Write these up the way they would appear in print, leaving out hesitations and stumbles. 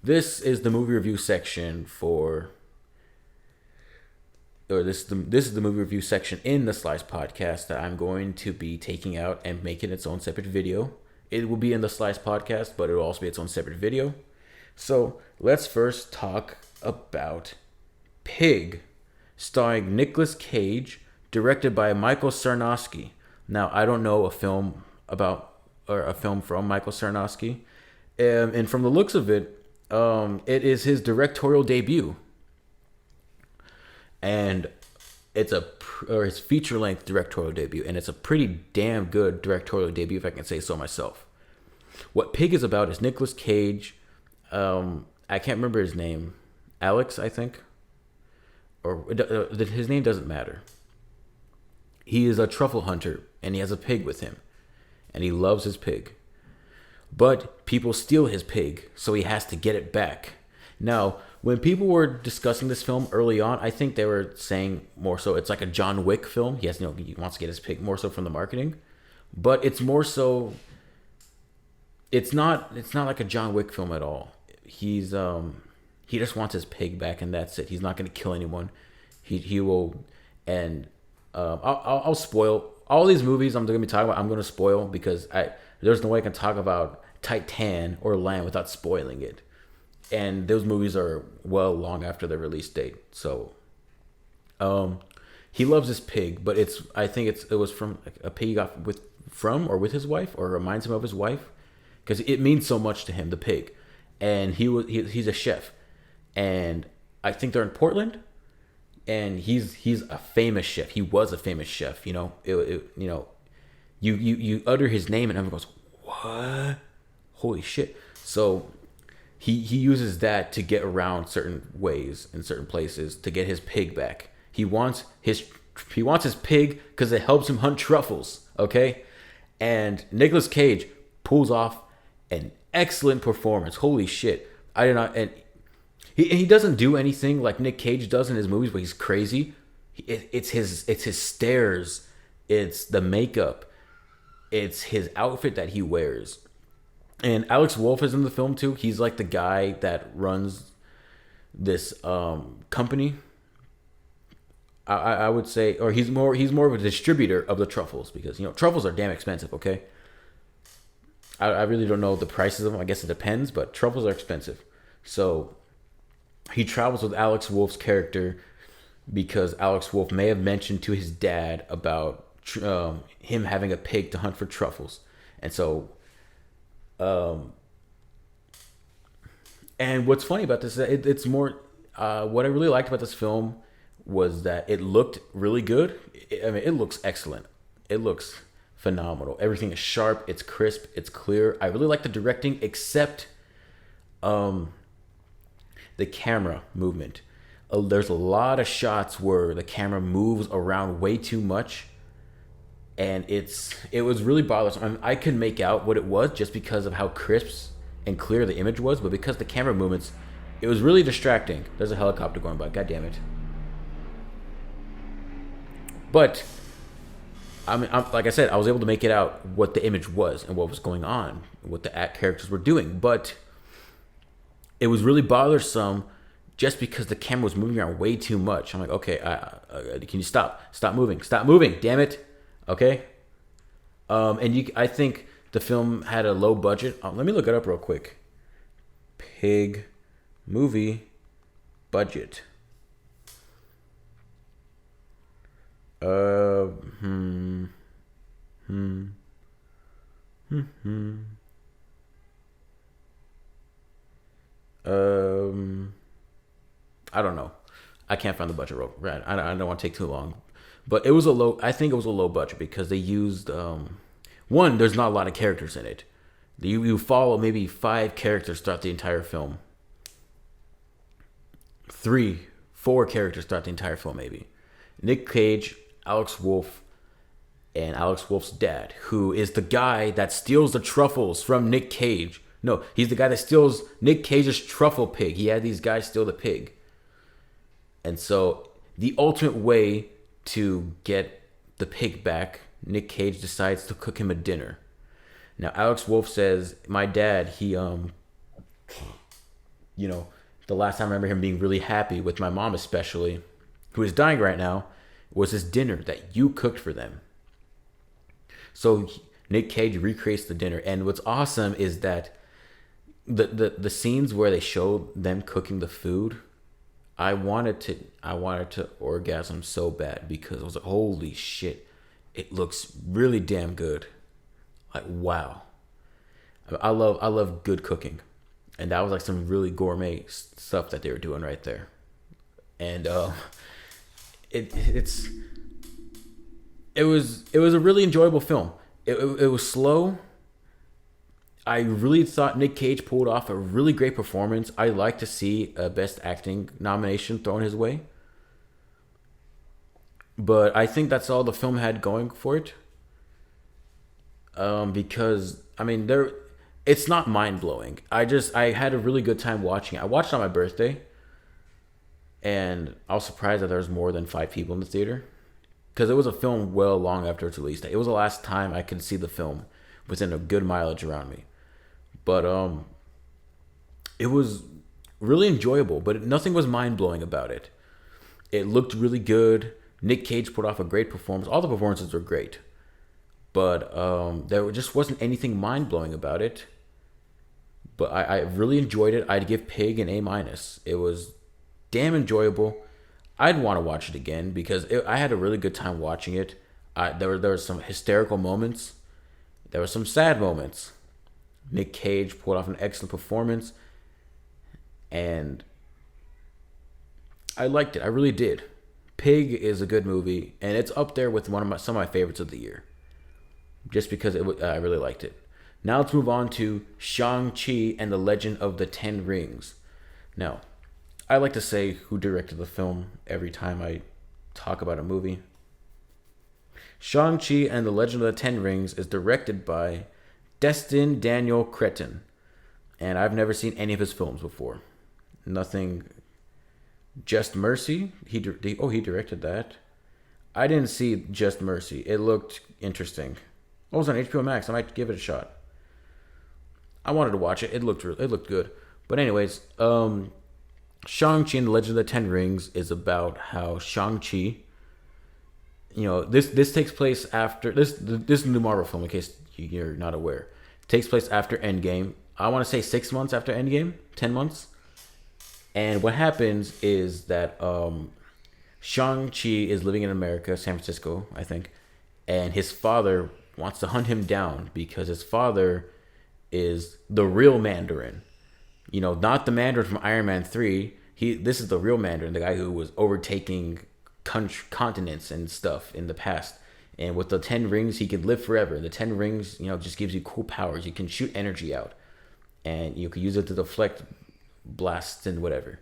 this is the movie review section for, or this is the movie review section in the Slice podcast that I'm going to be taking out and making its own separate video. It will be in the Slice podcast, but it will also be its own separate video. So let's first talk about Pig, starring Nicolas Cage, directed by Michael Sarnowski. Now, I don't know a film from Michael Sarnowski, and from the looks of it, it is his directorial debut, and it's his feature-length directorial debut, and it's a pretty damn good directorial debut, if I can say so myself. What Pig is about is Nicolas Cage. I can't remember his name, Alex, I think, or his name doesn't matter. He is a truffle hunter, and he has a pig with him, and he loves his pig. But people steal his pig, so he has to get it back. Now, when people were discussing this film early on, I think they were saying more so it's like a John Wick film. He wants to get his pig more so from the marketing, but it's more so. It's not like a John Wick film at all. He just wants his pig back, and that's it. He's not going to kill anyone. He will, and I'll spoil all these movies I'm going to be talking about. I'm going to spoil because there's no way I can talk about Titane or Lamb without spoiling it. And those movies are well long after their release date. So, he loves his pig, but I think it was from a pig he got with his wife, or reminds him of his wife, because it means so much to him, the pig. And he's a chef, and I think they're in Portland, and he's a famous chef. He was a famous chef. You utter his name and everyone goes, what? Holy shit! So he uses that to get around certain ways in certain places to get his pig back. He wants his pig because it helps him hunt truffles. Okay, and Nicolas Cage pulls off an excellent performance. Holy shit! I did not, and he doesn't do anything like Nick Cage does in his movies, but he's crazy. It's his stares, it's the makeup, it's his outfit that he wears. And Alex Wolff is in the film too. He's like the guy that runs this company. I would say, or he's more of a distributor of the truffles, because truffles are damn expensive. Okay. I really don't know the prices of them. I guess it depends, but truffles are expensive. So he travels with Alex Wolff's character because Alex Wolff may have mentioned to his dad about him having a pig to hunt for truffles. And so, and what's funny about this is that it's more, what I really liked about this film was that it looked really good. It looks excellent. It looks phenomenal. Everything is sharp, it's crisp, it's clear. I really like the directing, except the camera movement. There's a lot of shots where the camera moves around way too much, and it was really bothersome. I could make out what it was just because of how crisp and clear the image was, but because the camera movements, it was really distracting. There's a helicopter going by, god damn it. But like I said, I was able to make it out what the image was and what was going on, what the characters were doing. But it was really bothersome just because the camera was moving around way too much. I'm like, okay, can you stop moving, damn it, okay. I think the film had a low budget. Let me look it up real quick. Pig movie budget. I don't know. I can't find the budget roll. Right. I don't want to take too long, but it was a low. I think it was a low budget because they used one. There's not a lot of characters in it. You follow maybe 5 characters throughout the entire film. 3, 4 characters throughout the entire film, maybe. Nick Cage, Alex Wolff, and Alex Wolff's dad, who is the guy that steals the truffles from Nick Cage. No, he's the guy that steals Nick Cage's truffle pig. He had these guys steal the pig. And so the ultimate way to get the pig back, Nick Cage decides to cook him a dinner. Now, Alex Wolff says, my dad, you know, the last time I remember him being really happy with my mom, especially, who is dying right now, was this dinner that you cooked for them. So Nick Cage recreates the dinner, and what's awesome is that the scenes where they show them cooking the food, I wanted to orgasm so bad because I was like, holy shit, it looks really damn good. Like, wow. I love good cooking, and that was like some really gourmet stuff that they were doing right there. And it's it was a really enjoyable film. It was slow. I really thought Nick Cage pulled off a really great performance. I'd like to see a Best Acting nomination thrown his way, but I think that's all the film had going for it. Because I mean, it's not mind blowing. I had a really good time watching it. I watched it on my birthday, and I was surprised that there was more than 5 people in the theater, because it was a film well long after its release date. It was the last time I could see the film within a good mileage around me. But it was really enjoyable, but nothing was mind blowing about it. It looked really good. Nick Cage put off a great performance. All the performances were great, but there just wasn't anything mind blowing about it. But I really enjoyed it. I'd give Pig an A minus. It was damn enjoyable. I'd want to watch it again because I had a really good time watching it. There were some hysterical moments. There were some sad moments. Nick Cage pulled off an excellent performance, and I liked it. I really did. Pig is a good movie, and it's up there with some of my favorites of the year, just because I really liked it. Now let's move on to Shang-Chi and the Legend of the Ten Rings. Now, I like to say who directed the film every time I talk about a movie. Shang-Chi and the Legend of the Ten Rings is directed by Destin Daniel Cretton, and I've never seen any of his films before. Nothing. Just Mercy. He directed that. I didn't see Just Mercy. It looked interesting. Oh, it was on HBO Max. I might give it a shot. I wanted to watch it. It looked good. But anyways, Shang-Chi and the Legend of the Ten Rings is about how Shang-Chi. This takes place after this is a new Marvel film, in case you're not aware. It takes place after Endgame. I want to say 6 months after Endgame, 10 months. And what happens is that Shang-Chi is living in America, San Francisco, I think, and his father wants to hunt him down because his father is the real Mandarin. Not the Mandarin from Iron Man 3. This is the real Mandarin, the guy who was overtaking continents and stuff in the past. And with the 10 rings, he can live forever. The 10 rings, just gives you cool powers. You can shoot energy out, and you can use it to deflect blasts and whatever.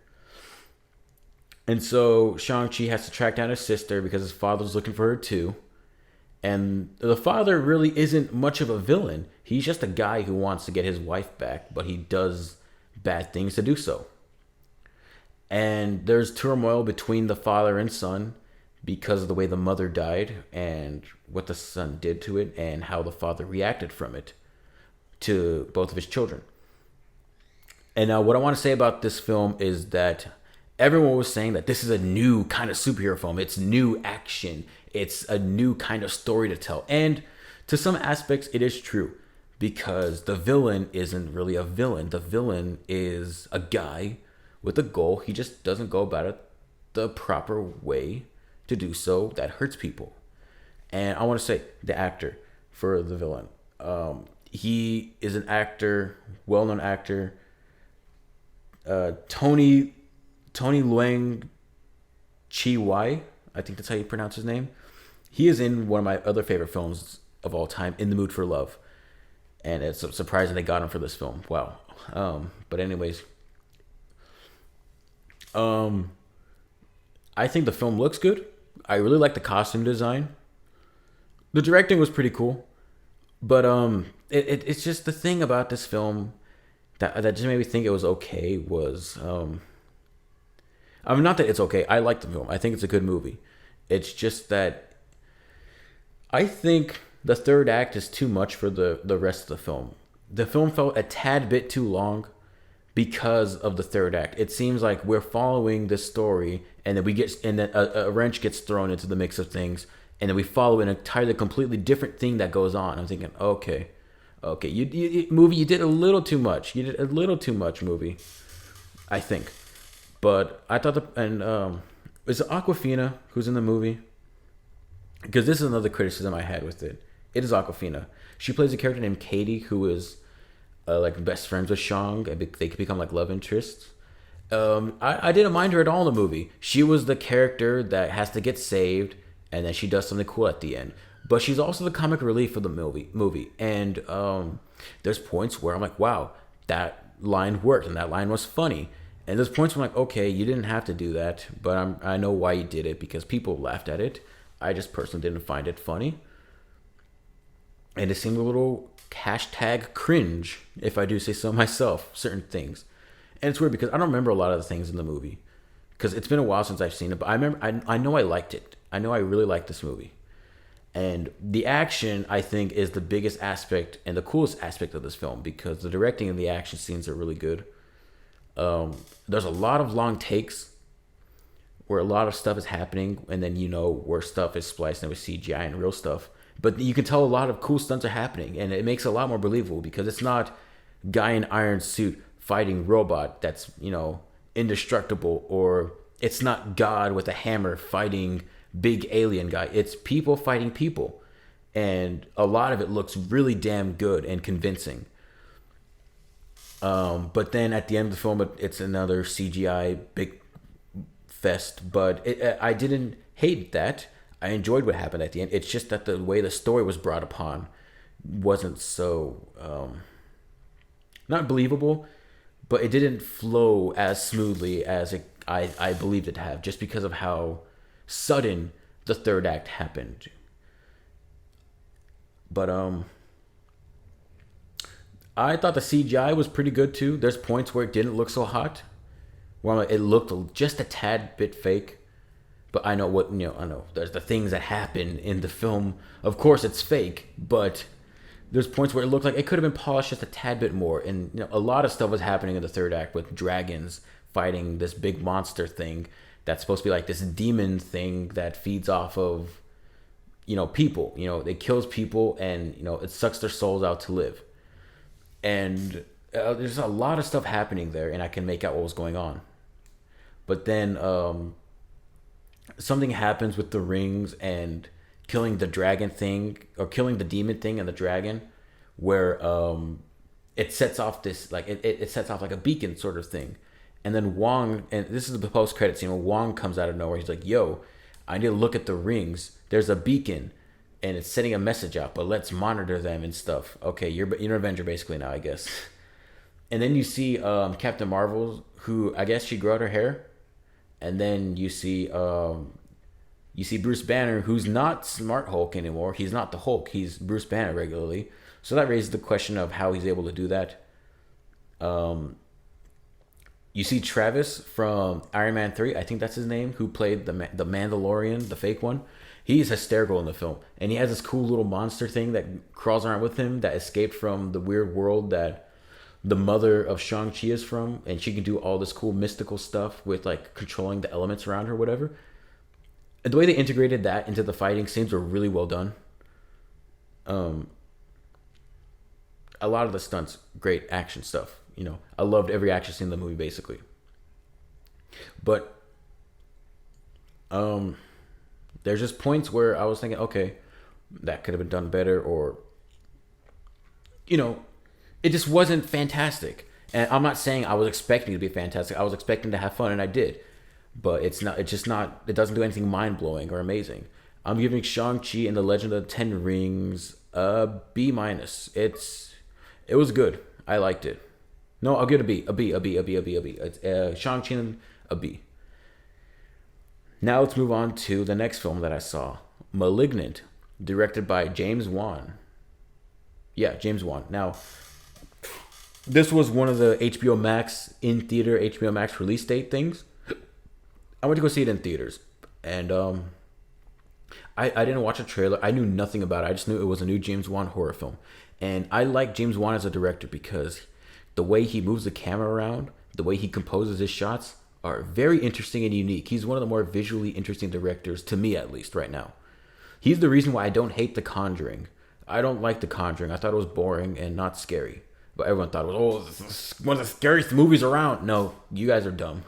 And so Shang-Chi has to track down his sister because his father's looking for her too. And the father really isn't much of a villain. He's just a guy who wants to get his wife back, but he does bad things to do so. And there's turmoil between the father and son because of the way the mother died and what the son did to it and how the father reacted from it to both of his children. And now what I want to say about this film is that everyone was saying that this is a new kind of superhero film. It's new action. It's a new kind of story to tell. And to some aspects, it is true, because the villain isn't really a villain. The villain is a guy with a goal. He just doesn't go about it the proper way to do so that hurts people. And I want to say the actor for the villain. He is an actor, well-known actor. Tony Leung Chi Wai, I think that's how you pronounce his name. He is in one of my other favorite films of all time, In the Mood for Love, and it's surprising they got him for this film. Wow. But anyways, I think the film looks good. I really like the costume design. The directing was pretty cool, but it's just the thing about this film that just made me think it was okay was not that it's okay. I like the film. I think it's a good movie. It's just that I think the third act is too much for the rest of the film. The film felt a tad bit too long because of the third act. It seems like we're following this story, and then a wrench gets thrown into the mix of things, and then we follow an entirely completely different thing that goes on. I'm thinking, okay, movie, you did a little too much. You did a little too much, movie, I think. But I thought is it Aquafina who's in the movie? Because this is another criticism I had with it. It is Aquafina. She plays a character named Katie, who is like best friends with Shang, and they could become like love interests. I didn't mind her at all in the movie. She was the character that has to get saved, and then she does something cool at the end. But she's also the comic relief of the movie. And there's points where I'm like, wow, that line worked, and that line was funny. And there's points where I'm like, okay, you didn't have to do that, but I know why you did it, because people laughed at it. I just personally didn't find it funny. And it seemed a little hashtag cringe, if I do say so myself, certain things. And it's weird because I don't remember a lot of the things in the movie, because it's been a while since I've seen it. But I remember, I know I liked it. I know I really liked this movie. And the action, I think, is the biggest aspect and the coolest aspect of this film, because the directing and the action scenes are really good. There's a lot of long takes where a lot of stuff is happening, and then where stuff is spliced in with CGI and real stuff. But you can tell a lot of cool stunts are happening, and it makes it a lot more believable, because it's not guy in iron suit fighting robot that's indestructible, or it's not God with a hammer fighting big alien guy. It's people fighting people, and a lot of it looks really damn good and convincing. But then at the end of the film, it's another CGI big fest. But I didn't hate that. I enjoyed what happened at the end. It's just that the way the story was brought upon wasn't so not believable, but it didn't flow as smoothly as I believed it to have, just because of how sudden the third act happened. But I thought the CGI was pretty good too. There's points where it didn't look so hot, where it looked just a tad bit fake. But I know I know there's the things that happen in the film. Of course, it's fake, but there's points where it looked like it could have been polished just a tad bit more. And a lot of stuff was happening in the third act with dragons fighting this big monster thing that's supposed to be like this demon thing that feeds off of people. It kills people, and it sucks their souls out to live. And there's a lot of stuff happening there, and I can make out what was going on. But then something happens with the rings and killing the dragon thing, or killing the demon thing and the dragon, where it sets off this it sets off like a beacon sort of thing. And then Wong, and this is the post-credit scene, when Wong comes out of nowhere. He's like, yo, I need to look at the rings. There's a beacon, and it's sending a message out, but let's monitor them and stuff. Okay, you're an Avenger basically now, I guess. And then you see Captain Marvel, who I guess she grew out her hair. And then you see Bruce Banner, who's not Smart Hulk anymore. He's not the Hulk. He's Bruce Banner regularly. So that raises the question of how he's able to do that. You see Travis from Iron Man 3, I think that's his name, who played the Mandalorian, the fake one. He's hysterical in the film. And he has this cool little monster thing that crawls around with him that escaped from the weird world that the mother of Shang-Chi is from. And she can do all this cool mystical stuff with like controlling the elements around her, whatever. And the way they integrated that into the fighting scenes were really well done. A lot of the stunts, great action stuff. I loved every action scene in the movie, basically. But there's just points where I was thinking, okay, that could have been done better, or it just wasn't fantastic. And I'm not saying I was expecting it to be fantastic. I was expecting to have fun, and I did. But it doesn't do anything mind-blowing or amazing. I'm giving Shang-Chi and the Legend of the Ten Rings a B-. It was good. I liked it. No, I'll give it a B. A B. It's Shang-Chi and a B. Now let's move on to the next film that I saw. Malignant, directed by James Wan. Yeah, James Wan. Now, this was one of the HBO Max in-theater, HBO Max release date things. I went to go see it in theaters. And I didn't watch a trailer. I knew nothing about it. I just knew it was a new James Wan horror film. And I like James Wan as a director because the way he moves the camera around, the way he composes his shots are very interesting and unique. He's one of the more visually interesting directors, to me at least, right now. He's the reason why I don't hate The Conjuring. I don't like The Conjuring. I thought it was boring and not scary. But everyone thought it was, this is one of the scariest movies around. No, you guys are dumb.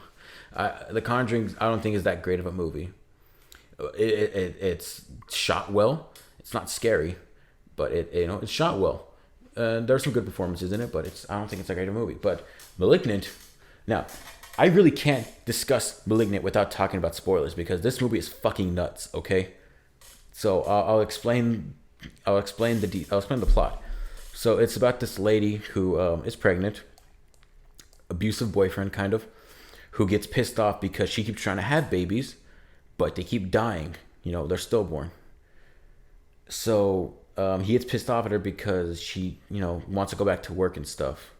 The Conjuring, I don't think is that great of a movie. It's shot well. It's not scary, but it's shot well. There's some good performances in it, but I don't think it's that great of a movie. But Malignant, now, I really can't discuss Malignant without talking about spoilers because this movie is fucking nuts. Okay, so I'll explain the plot. So it's about this lady who is pregnant, abusive boyfriend kind of, who gets pissed off because she keeps trying to have babies, but they keep dying. They're stillborn. So he gets pissed off at her because she, wants to go back to work and stuff,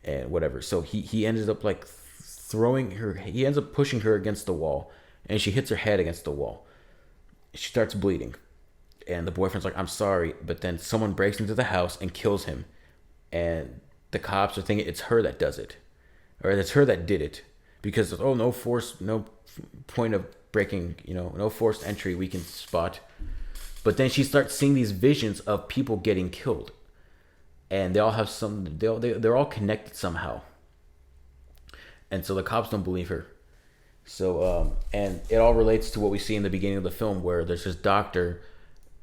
and whatever. So he ended up like he ends up pushing her against the wall, and she hits her head against the wall. She starts bleeding. And the boyfriend's like, I'm sorry. But then someone breaks into the house and kills him. And the cops are thinking it's her that does it. Or it's her that did it. Because, no point of breaking, no forced entry we can spot. But then she starts seeing these visions of people getting killed. And they all have they're all connected somehow. And so the cops don't believe her. So, and it all relates to what we see in the beginning of the film where there's this doctor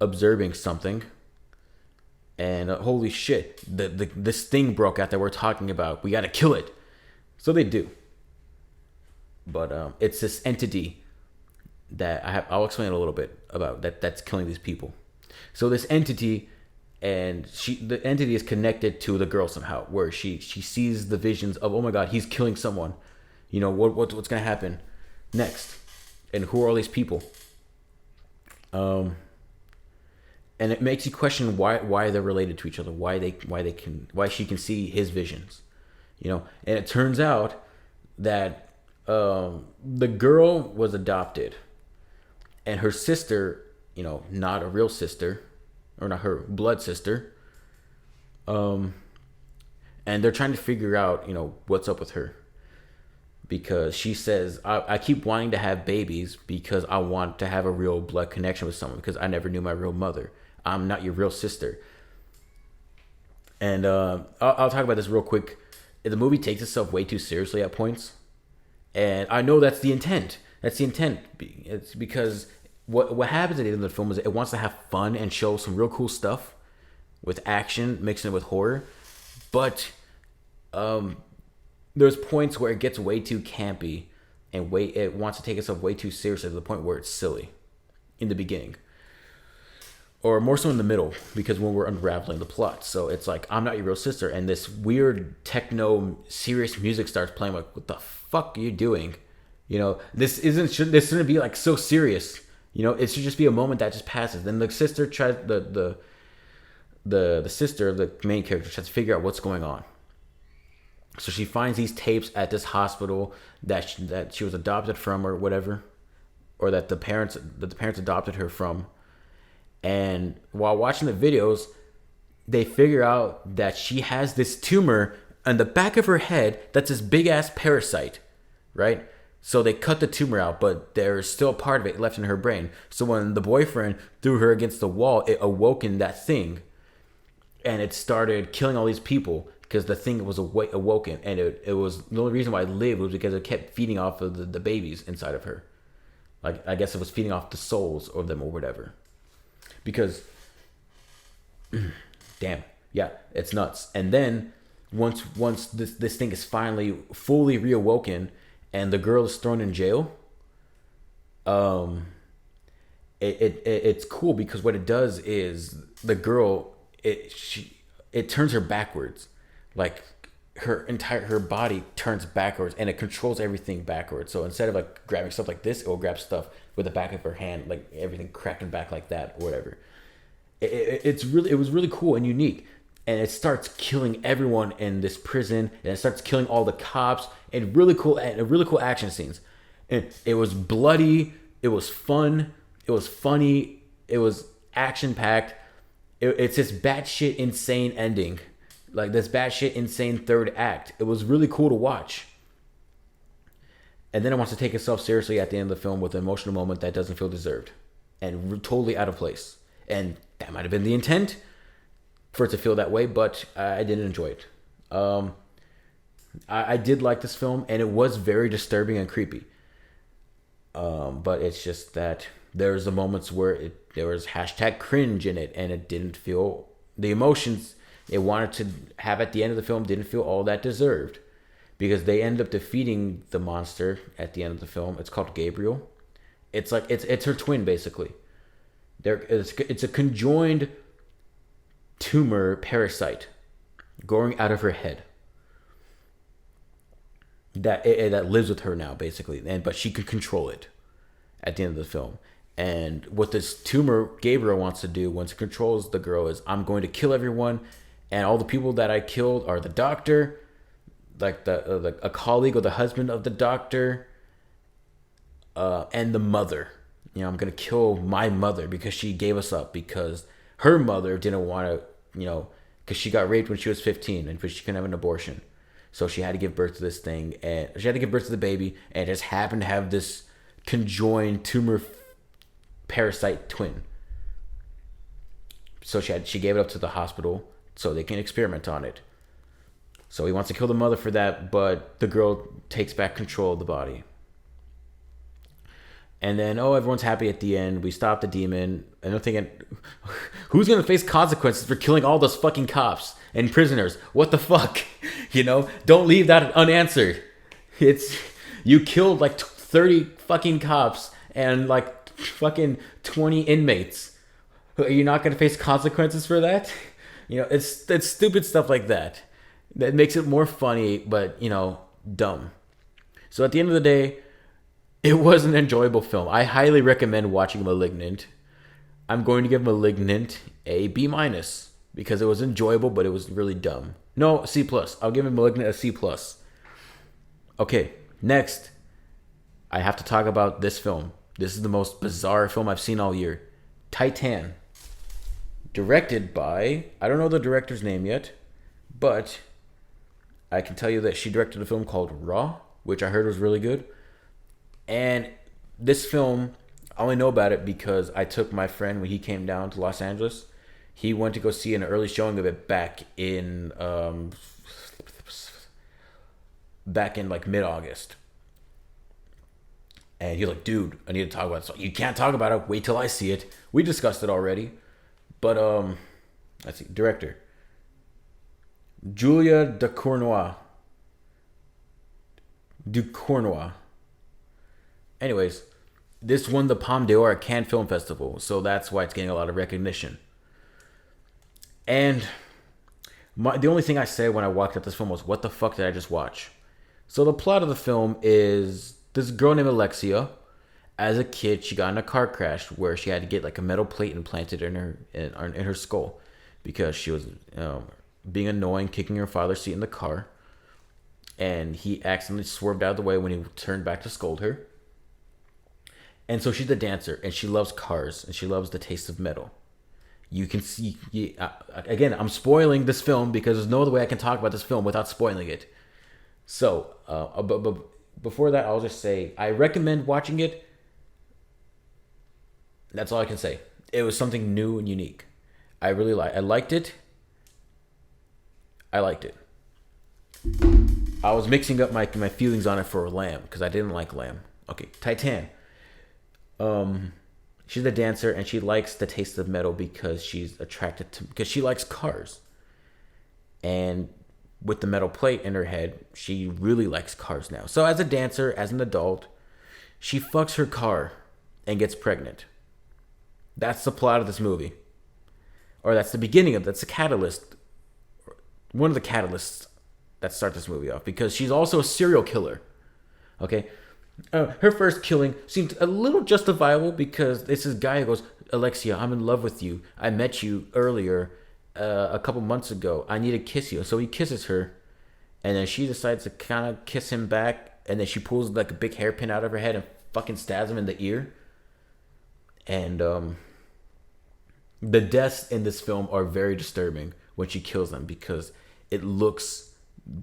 observing something, and holy shit, this thing broke out that we're talking about. We gotta kill it. So they do. But it's this entity that I'll explain a little bit about that's killing these people. So this entity, and the entity is connected to the girl somehow, where she sees the visions of, oh my god, he's killing someone. What's gonna happen next, and who are all these people? And it makes you question why they're related to each other, why she can see his visions, And it turns out that the girl was adopted, and her sister, not a real sister, or not her blood sister, and they're trying to figure out, what's up with her, because she says, I keep wanting to have babies because I want to have a real blood connection with someone because I never knew my real mother. I'm not your real sister. And I'll talk about this real quick. The movie takes itself way too seriously at points. And I know that's the intent. It's because what happens at the end of the film is it wants to have fun and show some real cool stuff with action, mixing it with horror. But there's points where it gets way too campy and it wants to take itself way too seriously to the point where it's silly in the beginning. Or more so in the middle, because when we're unraveling the plot. So it's like, I'm not your real sister, and this weird techno serious music starts playing. Like, what the fuck are you doing? This shouldn't be like so serious. It should just be a moment that just passes. Then the sister tries the sister of the main character tries to figure out what's going on. So she finds these tapes at this hospital that she was adopted from, or whatever, or that the parents adopted her from. And while watching the videos, they figure out that she has this tumor on the back of her head that's this big ass parasite, right? So they cut the tumor out, but there's still part of it left in her brain. So when the boyfriend threw her against the wall, it awoken that thing, and it started killing all these people because the thing was awoken, and it was the only reason why it lived was because it kept feeding off of the babies inside of her. Like, I guess it was feeding off the souls of them or whatever. Because, damn, yeah, it's nuts. And then once this thing is finally fully reawoken and the girl is thrown in jail, it's cool because what it does is the girl, it turns her backwards, like her body turns backwards, and it controls everything backwards. So instead of like grabbing stuff like this, it will grab stuff with the back of her hand, like everything cracking back like that or whatever. It was really cool and unique. And it starts killing everyone in this prison, and it starts killing all the cops, and really cool action scenes. And it was bloody, it was fun, it was funny, it was action packed. It's this batshit insane ending Like this batshit insane third act. It was really cool to watch. And then it wants to take itself seriously at the end of the film with an emotional moment that doesn't feel deserved and totally out of place. And that might have been the intent for it to feel that way, but I didn't enjoy it. I did like this film, and it was very disturbing and creepy. But it's just that there's the moments where there was hashtag cringe in it, and it didn't feel the emotions it wanted to have at the end of the film didn't feel all that deserved, because they end up defeating the monster at the end of the film. It's called Gabriel. It's like it's her twin basically. It's a conjoined tumor parasite growing out of her head that lives with her now basically, but she could control it at the end of the film. And what this tumor Gabriel wants to do once it controls the girl is, I'm going to kill everyone, and all the people that I killed are the doctor, like a colleague or the husband of the doctor, and the mother. You know, I'm gonna kill my mother because she gave us up because her mother didn't want to, because she got raped when she was 15 and she couldn't have an abortion, so she had to give birth to this thing, and she had to give birth to the baby, and just happened to have this conjoined tumor parasite twin. So she gave it up to the hospital so they can experiment on it. So he wants to kill the mother for that, but the girl takes back control of the body. And then, everyone's happy at the end. We stop the demon. And I'm thinking, who's going to face consequences for killing all those fucking cops and prisoners? What the fuck? Don't leave that unanswered. You killed like 30 fucking cops and like fucking 20 inmates. Are you not going to face consequences for that? It's stupid stuff like that. That makes it more funny, but, dumb. So at the end of the day, it was an enjoyable film. I highly recommend watching Malignant. I'm going to give Malignant a B- because it was enjoyable, but it was really dumb. No, C+. I'll give Malignant a C+. Okay, next, I have to talk about this film. This is the most bizarre film I've seen all year. Titane. Directed by, I don't know the director's name yet, but I can tell you that she directed a film called Raw, which I heard was really good. And this film, I only know about it because I took my friend when he came down to Los Angeles. He went to go see an early showing of it back in like mid-August. And he was like, dude, I need to talk about it. So you can't talk about it. Wait till I see it. We discussed it already. But, let's see. Director. Julia Ducournau. Anyways, this won the Palme d'Or at Cannes Film Festival, so that's why it's getting a lot of recognition. And the only thing I said when I walked out this film was, what the fuck did I just watch? So the plot of the film is this girl named Alexia. As a kid, she got in a car crash where she had to get like a metal plate implanted in her skull because she was being annoying, kicking her father's seat in the car. And he accidentally swerved out of the way when he turned back to scold her. And so she's a dancer, and she loves cars, and she loves the taste of metal. You can see, again, I'm spoiling this film because there's no other way I can talk about this film without spoiling it. So, but before that, I'll just say, I recommend watching it. That's all I can say. It was something new and unique. I liked it. I liked it. I was mixing up my feelings on it for Lamb, because I didn't like Lamb. Okay, Titane. She's a dancer and she likes the taste of metal because because she likes cars. And with the metal plate in her head, she really likes cars now. So as a dancer, as an adult, she fucks her car and gets pregnant. That's the plot of this movie. Or that's the catalyst. One of the catalysts that start this movie off, because she's also a serial killer. Okay? Her first killing seemed a little justifiable because it's this guy who goes, Alexia, I'm in love with you. I met you earlier a couple months ago. I need to kiss you. So he kisses her, and then she decides to kind of kiss him back, and then she pulls like a big hairpin out of her head and fucking stabs him in the ear. And the deaths in this film are very disturbing when she kills them, because it looks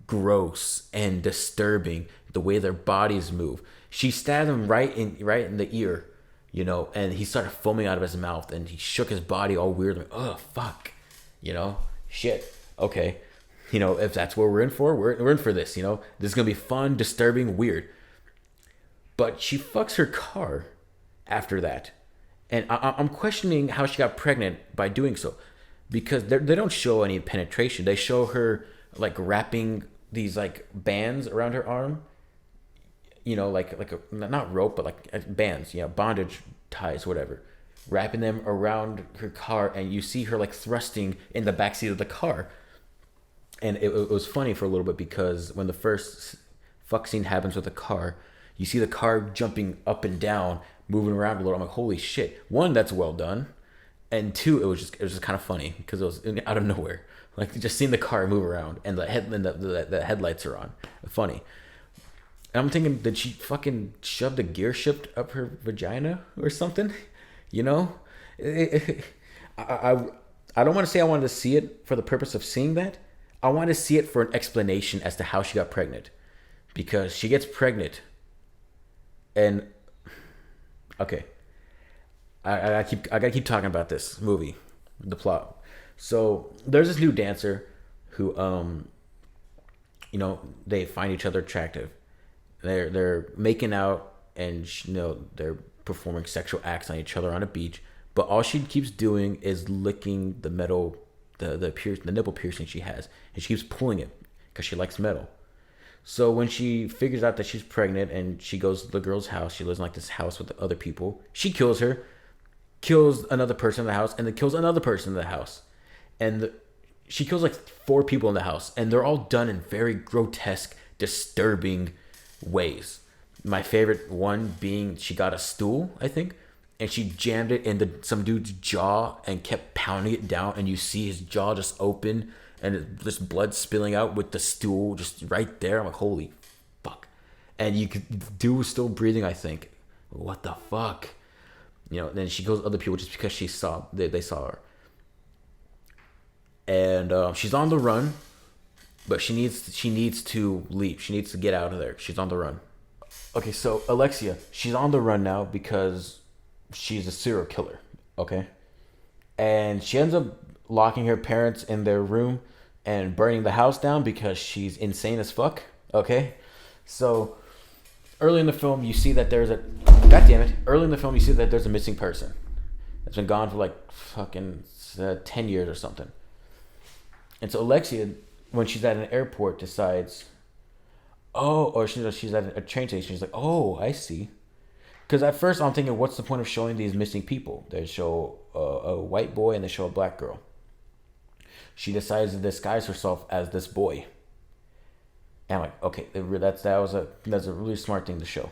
gross and disturbing the way their bodies move. She stabbed him right in the ear, and he started foaming out of his mouth, and he shook his body all weird. Like, oh fuck, shit. Okay, if that's what we're in for, we're in for this. This is gonna be fun, disturbing, weird. But she fucks her car after that, and I'm questioning how she got pregnant by doing so, because they don't show any penetration. They show her like wrapping these like bands around her arm, like a not rope but like bands, bondage ties, whatever, wrapping them around her car, and you see her like thrusting in the backseat of the car. And it was funny for a little bit, because when the first fuck scene happens with the car, you see the car jumping up and down, moving around a little. I'm like, holy shit! One, that's well done, and two, it was just kind of funny because it was out of nowhere. Like just seeing the car move around and the headlights are on. Funny. And I'm thinking, did she fucking shove the gear shift up her vagina or something? I don't want to say I wanted to see it for the purpose of seeing that. I want to see it for an explanation as to how she got pregnant, because she gets pregnant, and okay, I gotta keep talking about this movie, the plot. So there's this new dancer who they find each other attractive. They're making out, and they're performing sexual acts on each other on a beach. But all she keeps doing is licking the metal, the nipple piercing she has, and she keeps pulling it because she likes metal. So when she figures out that she's pregnant and she goes to the girl's house, she lives in like this house with other people. She kills her, kills another person in the house, and then kills another person in the house. And she kills like 4 people in the house, and they're all done in very grotesque, disturbing ways. My favorite one being she got a stool, I think, and she jammed it into some dude's jaw and kept pounding it down, and you see his jaw just open and just blood spilling out with the stool just right there. I'm like, holy fuck. And you could do still breathing, I think. What the fuck? Then she kills other people just because they saw her. And she's on the run, but she needs to leave. She needs to get out of there. She's on the run. Okay, so Alexia, she's on the run now because she's a serial killer. Okay, and she ends up locking her parents in their room and burning the house down because she's insane as fuck. Okay, so early in the film you see that there's a Early in the film you see that there's a missing person that's been gone for like fucking 10 years or something. And so Alexia, when she's at an airport, decides, or she's at a train station. She's like, oh, I see. Because at first I'm thinking, what's the point of showing these missing people? They show a white boy and they show a black girl. She decides to disguise herself as this boy. And I'm like, okay, that's a really smart thing to show.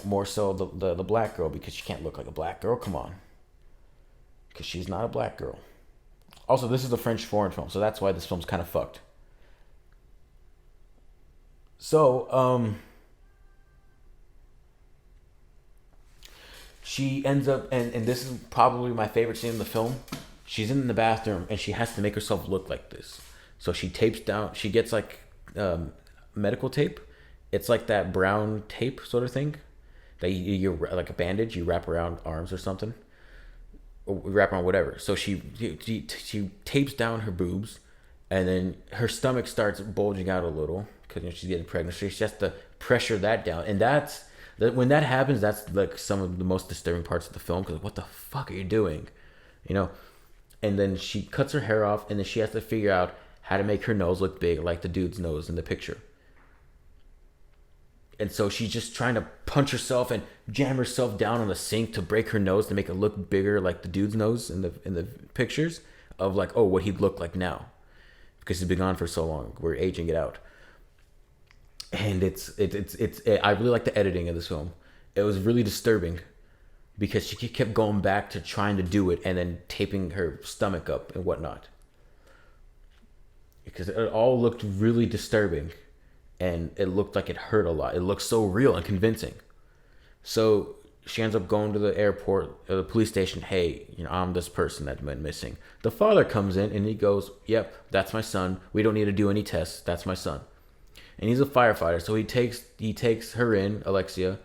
More so the black girl, because she can't look like a black girl. Come on. Because she's not a black girl. Also, this is a French foreign film, so that's why this film's kind of fucked. So, she ends up, and this is probably my favorite scene in the film. She's in the bathroom, and she has to make herself look like this. So she tapes down, she gets like medical tape. It's like that brown tape sort of thing that you like a bandage you wrap around arms or something. Wrap around whatever. So she tapes down her boobs, and then her stomach starts bulging out a little because she's getting pregnant. So she has to pressure that down, and when that happens, that's like some of the most disturbing parts of the film. Because what the fuck are you doing, And then she cuts her hair off, and then she has to figure out how to make her nose look big like the dude's nose in the picture. And so she's just trying to punch herself and jam herself down on the sink to break her nose to make it look bigger like the dude's nose in the pictures of like, oh, what he'd look like now, because he's been gone for so long. We're aging it out. And I really like the editing of this film. It was really disturbing because she kept going back to trying to do it and then taping her stomach up and whatnot, because it all looked really disturbing. And it looked like it hurt a lot. It looked so real and convincing. So she ends up going to the airport, the police station. Hey, I'm this person that's been missing. The father comes in and he goes, "Yep, that's my son. We don't need to do any tests. That's my son." And he's a firefighter, so he takes her in, Alexia,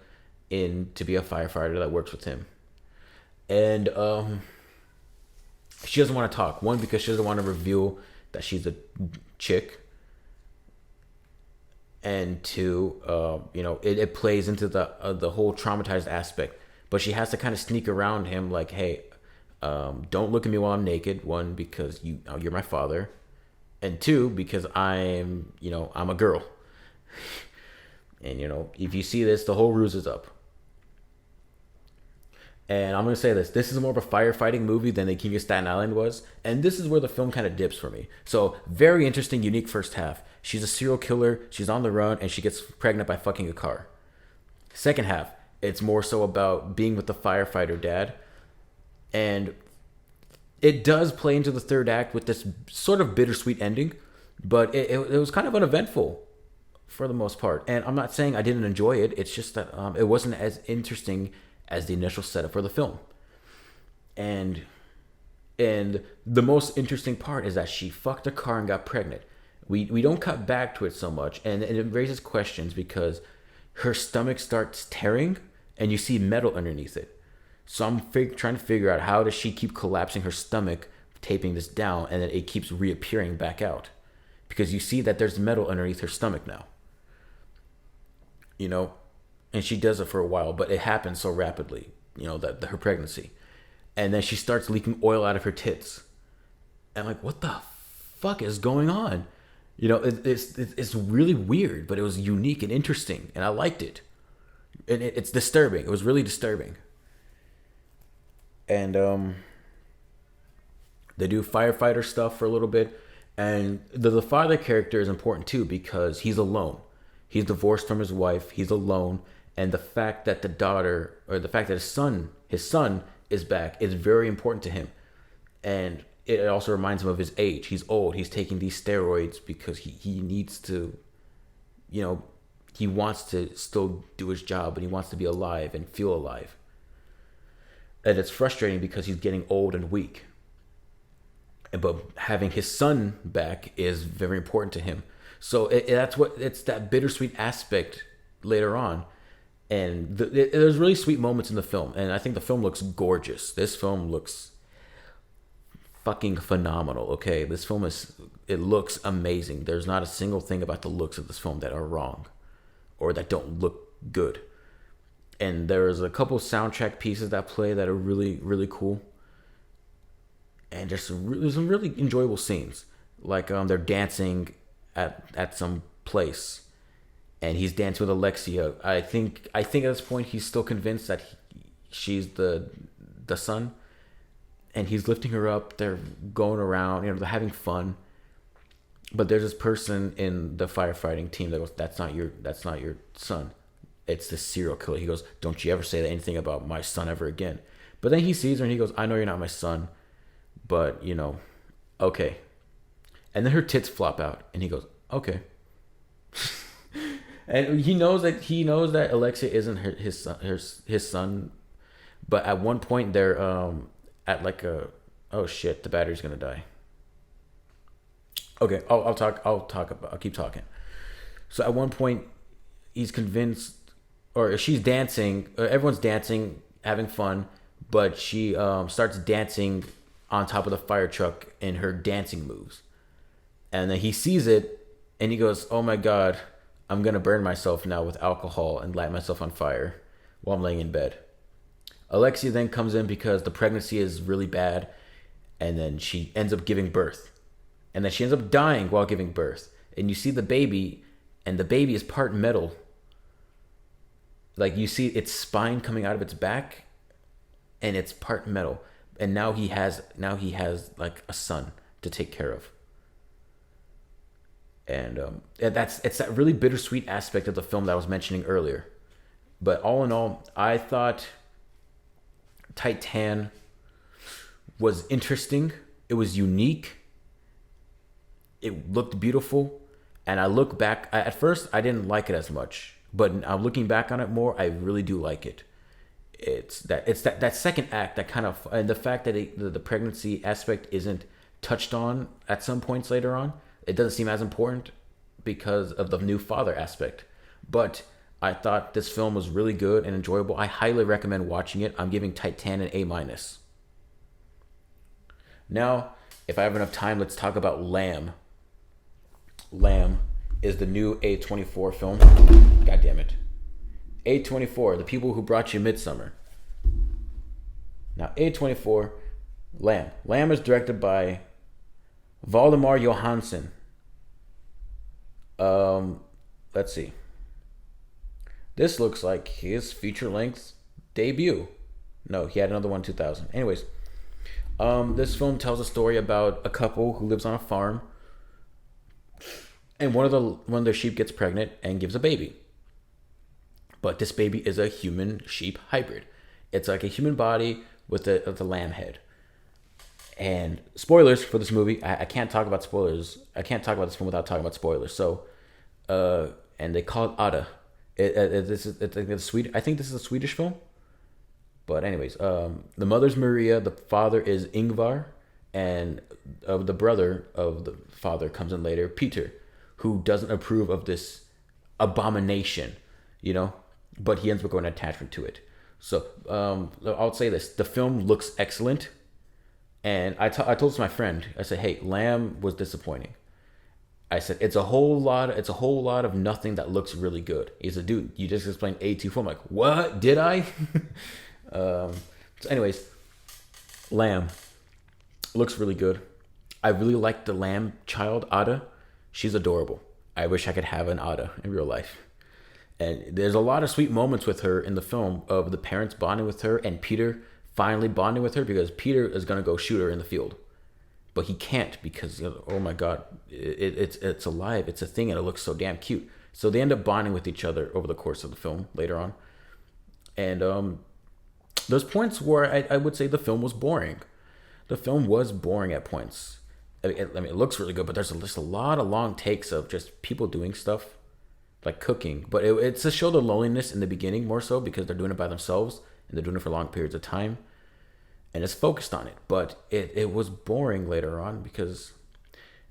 in to be a firefighter that works with him. And she doesn't want to talk. One, because she doesn't want to reveal that she's a chick. And two, it plays into the whole traumatized aspect. But she has to kind of sneak around him, like, hey, don't look at me while I'm naked. One, because you're my father, and two, because I'm a girl. And if you see this, the whole ruse is up. And I'm gonna say this: this is more of a firefighting movie than The King of Staten Island was, and this is where the film kind of dips for me. So very interesting, unique first half. She's a serial killer. She's on the run, and she gets pregnant by fucking a car. Second half, it's more so about being with the firefighter dad, and it does play into the third act with this sort of bittersweet ending, but it was kind of uneventful for the most part. And I'm not saying I didn't enjoy it. It's just that it wasn't as interesting as the initial setup for the film. And the most interesting part is that she fucked a car and got pregnant. We don't cut back to it so much, and it raises questions because her stomach starts tearing and you see metal underneath it. So I'm trying to figure out, how does she keep collapsing her stomach, taping this down, and then it keeps reappearing back out, because you see that there's metal underneath her stomach now. And she does it for a while, but it happens so rapidly, that her pregnancy. And then she starts leaking oil out of her tits. And like, what the fuck is going on? It's really weird, but it was unique and interesting, and I liked it. And it's disturbing. It was really disturbing. And they do firefighter stuff for a little bit. And the father character is important too, because he's alone. He's divorced from his wife. He's alone. And the fact that his son is back is very important to him. And it also reminds him of his age. He's old. He's taking these steroids because he needs to, he wants to still do his job, and he wants to be alive and feel alive. And it's frustrating because he's getting old and weak. But having his son back is very important to him. So it's that bittersweet aspect later on. And there's really sweet moments in the film. And I think the film looks gorgeous. This film looks fucking phenomenal, okay? This film it looks amazing. There's not a single thing about the looks of this film that are wrong or that don't look good. And there's a couple soundtrack pieces that play that are really, really cool. And there's some really enjoyable scenes. Like they're dancing at some place, and he's dancing with Alexia. I think at this point he's still convinced that she's the son, and he's lifting her up. They're going around, they're having fun. But there's this person in the firefighting team that goes, "That's not your son. It's this serial killer." He goes, "Don't you ever say anything about my son ever again." But then he sees her and he goes, "I know you're not my son, but okay." And then her tits flop out, and he goes, "Okay." And he knows that Alexia isn't his son, but at one point they're at like oh shit, the battery's gonna die. Okay, I'll keep talking. So at one point he's convinced, or she's dancing, everyone's dancing, having fun, but she starts dancing on top of the fire truck in her dancing moves. And then he sees it and he goes, "Oh my God, I'm going to burn myself now with alcohol and light myself on fire while I'm laying in bed." Alexia then comes in because the pregnancy is really bad, and then she ends up giving birth. And then she ends up dying while giving birth. And you see the baby, and the baby is part metal. Like, you see its spine coming out of its back, and it's part metal. And now he has like a son to take care of. And it's that really bittersweet aspect of the film that I was mentioning earlier. But all in all, I thought Titane was interesting. It was unique. It looked beautiful. And I look back, at first I didn't like it as much, but now looking back on it more, I really do like it. It's that second act that kind of, and the fact that the pregnancy aspect isn't touched on at some points later on. It doesn't seem as important because of the new father aspect. But I thought this film was really good and enjoyable. I highly recommend watching it. I'm giving Titane an A minus. Now, if I have enough time, let's talk about Lamb. Lamb is the new A24 film. God damn it. A24, the people who brought you Midsummer. Now, A24, Lamb. Lamb is directed by Valdemar Johansson. Let's see. This looks like his feature-length debut. No, he had another one in 2000. Anyways, this film tells a story about a couple who lives on a farm, and one of their sheep gets pregnant and gives a baby. But this baby is a human sheep hybrid. It's like a human body with a lamb head. And spoilers for this movie. I can't talk about spoilers. I can't talk about this film without talking about spoilers. So, and they call it Ada. I think this is a Swedish film. But anyways, the mother's Maria, the father is Ingvar, and the brother of the father comes in later, Peter, who doesn't approve of this abomination, but he ends up going attachment to it. So I'll say this: the film looks excellent, and I told this to my friend. I said, "Hey, Lamb was disappointing." I said, it's a whole lot of nothing that looks really good. He said, dude, you just explained A24. I'm like, what? Did I? So anyways, Lamb looks really good. I really like the lamb child, Ada. She's adorable. I wish I could have an Ada in real life. And there's a lot of sweet moments with her in the film of the parents bonding with her and Peter finally bonding with her, because Peter is going to go shoot her in the field. But he can't because, oh my God, it's alive. It's a thing and it looks so damn cute. So they end up bonding with each other over the course of the film later on. And there's points where I would say the film was boring. The film was boring at points. I mean, it looks really good, but there's just a lot of long takes of just people doing stuff, like cooking. But it's to show the loneliness in the beginning more so because they're doing it by themselves and they're doing it for long periods of time. And it's focused on it, but it was boring later on because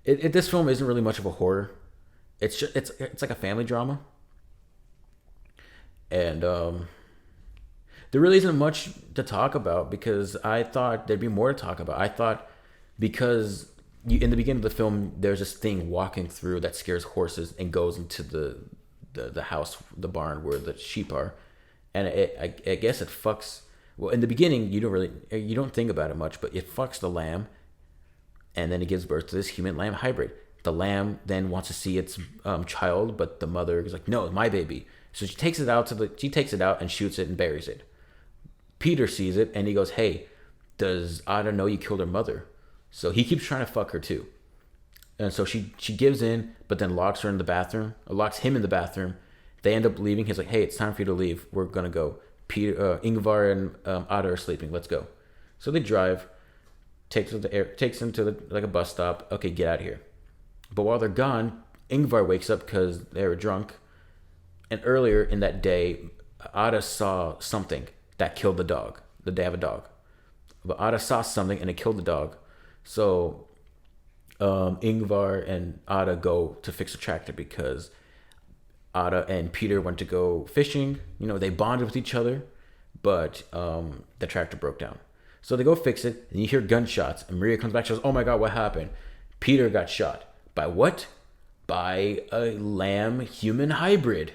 this film isn't really much of a horror. It's just it's like a family drama, and there really isn't much to talk about because I thought there'd be more to talk about. I thought because in the beginning of the film, there's this thing walking through that scares horses and goes into the house, the barn where the sheep are, and I guess it fucks. Well, in the beginning, you don't think about it much, but it fucks the lamb, and then it gives birth to this human-lamb hybrid. The lamb then wants to see its child, but the mother is like, "No, it's my baby." So she takes it out and shoots it and buries it. Peter sees it and he goes, "Hey, does Ada know you killed her mother?" So he keeps trying to fuck her too, and so she gives in, but then locks him in the bathroom. They end up leaving. He's like, "Hey, it's time for you to leave. We're gonna go." Peter, Ingvar, and Ada are sleeping. Let's go. So they drive, takes them to like a bus stop. Okay, get out of here. But while they're gone, Ingvar wakes up because they were drunk. And earlier in that day, Ada saw something that killed the dog. They have a dog, but Ada saw something and it killed the dog. So Ingvar and Ada go to fix the tractor because Ada and Peter went to go fishing. They bonded with each other, but the tractor broke down. So they go fix it, and you hear gunshots. And Maria comes back. She goes, "Oh my God, what happened?" Peter got shot. By what? By a lamb-human hybrid.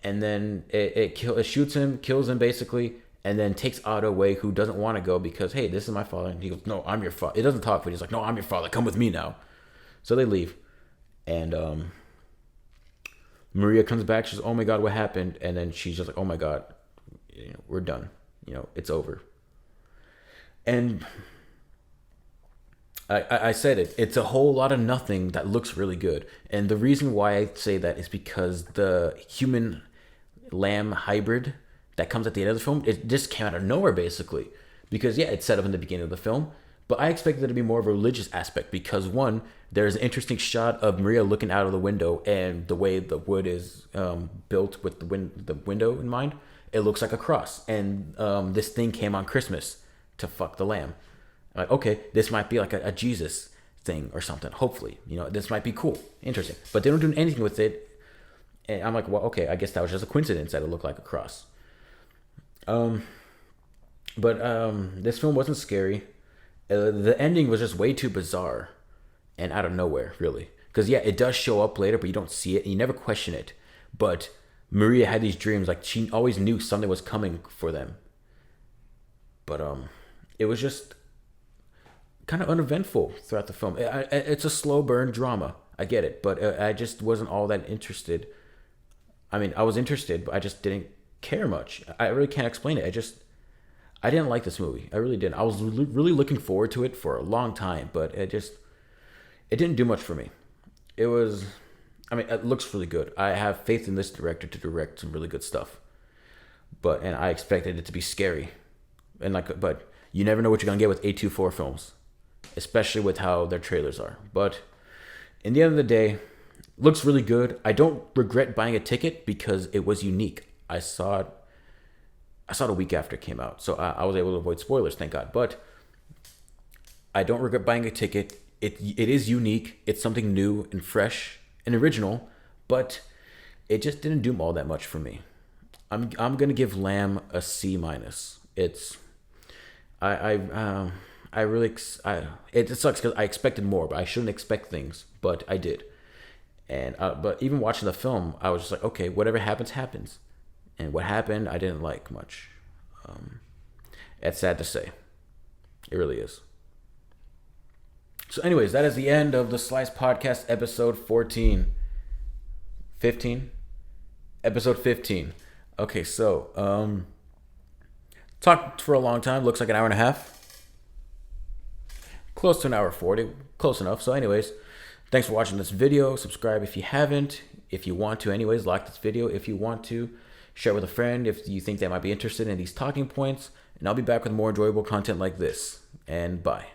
And then it shoots him, kills him basically, and then takes Ada away, who doesn't want to go because, hey, this is my father. And he goes, "No, I'm your father." It doesn't talk, but he's like, "No, I'm your father. Come with me now." So they leave. And Maria comes back. She's, "Oh my God, what happened?" And then she's just like, "Oh my God, we're done. It's over." And I said it. It's a whole lot of nothing that looks really good. And the reason why I say that is because the human lamb hybrid that comes at the end of the film, it just came out of nowhere basically. Because yeah, it's set up in the beginning of the film, But I expected it to be more of a religious aspect because one, there's an interesting shot of Maria looking out of the window, and the way the wood is built with the window in mind, it looks like a cross. And this thing came on Christmas to fuck the lamb. Like, okay, this might be like a Jesus thing or something. Hopefully, this might be cool, interesting. But they don't do anything with it. And I'm like, well, okay, I guess that was just a coincidence that it looked like a cross. But this film wasn't scary. The ending was just way too bizarre and out of nowhere, really. Because, yeah, it does show up later, but you don't see it. And you never question it. But Maria had these dreams. Like, she always knew something was coming for them. But it was just kind of uneventful throughout the film. It's a slow burn drama. I get it. But I just wasn't all that interested. I mean, I was interested, but I just didn't care much. I really can't explain it. I didn't like this movie. I really didn't. I was really looking forward to it for a long time, but it didn't do much for me. It looks really good. I have faith in this director to direct some really good stuff. And I expected it to be scary. But you never know what you're going to get with A24 films, especially with how their trailers are. But in the end of the day, looks really good. I don't regret buying a ticket because it was unique. I saw it a week after it came out, so I was able to avoid spoilers, thank God. But I don't regret buying a ticket. It is unique. It's something new and fresh and original, but it just didn't do all that much for me. I'm gonna give Lamb a C-. It's it sucks because I expected more, but I shouldn't expect things, but I did. And but even watching the film, I was just like, okay, whatever happens, happens. And what happened, I didn't like much. It's sad to say. It really is. So anyways, that is the end of the Slice Podcast episode 14. 15? Episode 15. Okay, so, talked for a long time. Looks like an hour and a half. Close to an hour 40. Close enough. So anyways, thanks for watching this video. Subscribe if you haven't. If you want to, anyways, like this video if you want to. Share with a friend if you think they might be interested in these talking points. And I'll be back with more enjoyable content like this. And bye.